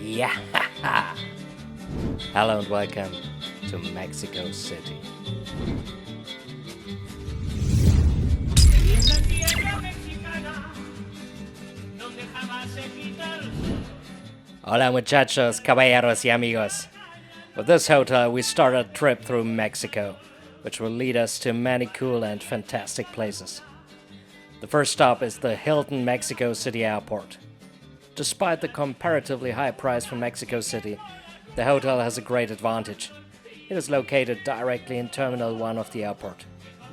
Yeah! Hello and welcome to Mexico City. Hola muchachos, caballeros y amigos. With this hotel, we start a trip through Mexico, which will lead us to many cool and fantastic places. The first stop is the Hilton Mexico City Airport. Despite the comparatively high price for Mexico City, the hotel has a great advantage. It is located directly in Terminal 1 of the airport.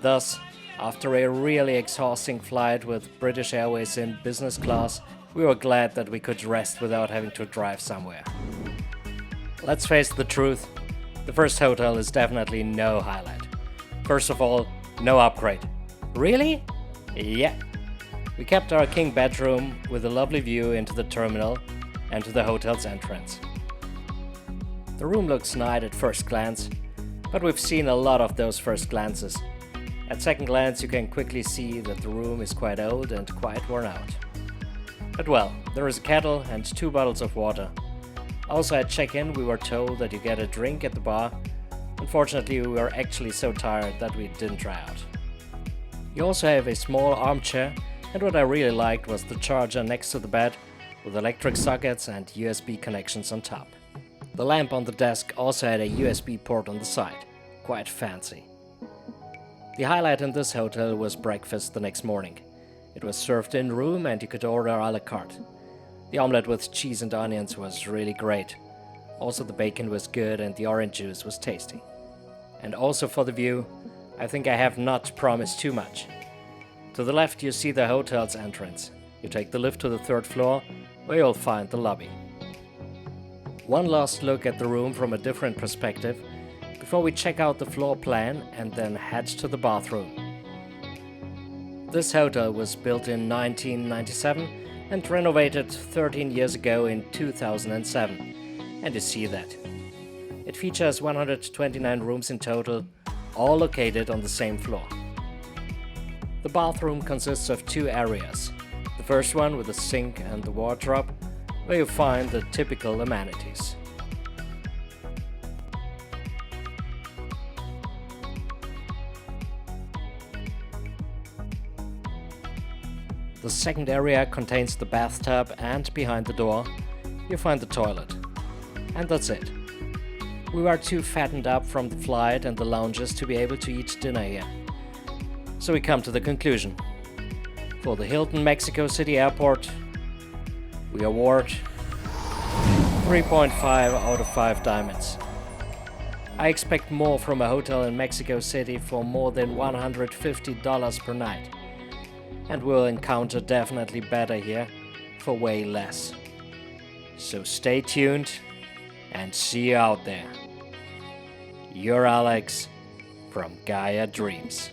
Thus, after a really exhausting flight with British Airways in business class, we were glad that we could rest without having to drive somewhere. Let's face the truth, the first hotel is definitely no highlight. First of all, no upgrade. Really? Yeah. We kept our king bedroom with a lovely view into the terminal and to the hotel's entrance. The room looks nice at first glance, but we've seen a lot of those first glances. At second glance, you can quickly see that the room is quite old and quite worn out. But well, there is a kettle and 2 bottles of water. Also at check-in, we were told that you get a drink at the bar. Unfortunately, we were actually so tired that we didn't try out. You also have a small armchair, and what I really liked was the charger next to the bed with electric sockets and USB connections on top. The lamp on the desk also had a USB port on the side. Quite fancy. The highlight in this hotel was breakfast the next morning. It was served in room and you could order a la carte. The omelette with cheese and onions was really great. Also the bacon was good and the orange juice was tasty. And also for the view, I think I have not promised too much. To the left you see the hotel's entrance. You take the lift to the 3rd floor, where you'll find the lobby. One last look at the room from a different perspective before we check out the floor plan and then head to the bathroom. This hotel was built in 1997 and renovated 13 years ago in 2007, and you see that. It features 129 rooms in total, all located on the same floor. The bathroom consists of 2 areas. The first one with a sink and the wardrobe, where you find the typical amenities. The second area contains the bathtub and behind the door, you find the toilet. And that's it. We were too fattened up from the flight and the lounges to be able to eat dinner here. So we come to the conclusion. For the Hilton Mexico City Airport, we award 3.5 out of 5 diamonds. I expect more from a hotel in Mexico City for more than $150 per night. And we'll encounter definitely better here for way less. So stay tuned and see you out there. You're Alex from Gaia Dreams.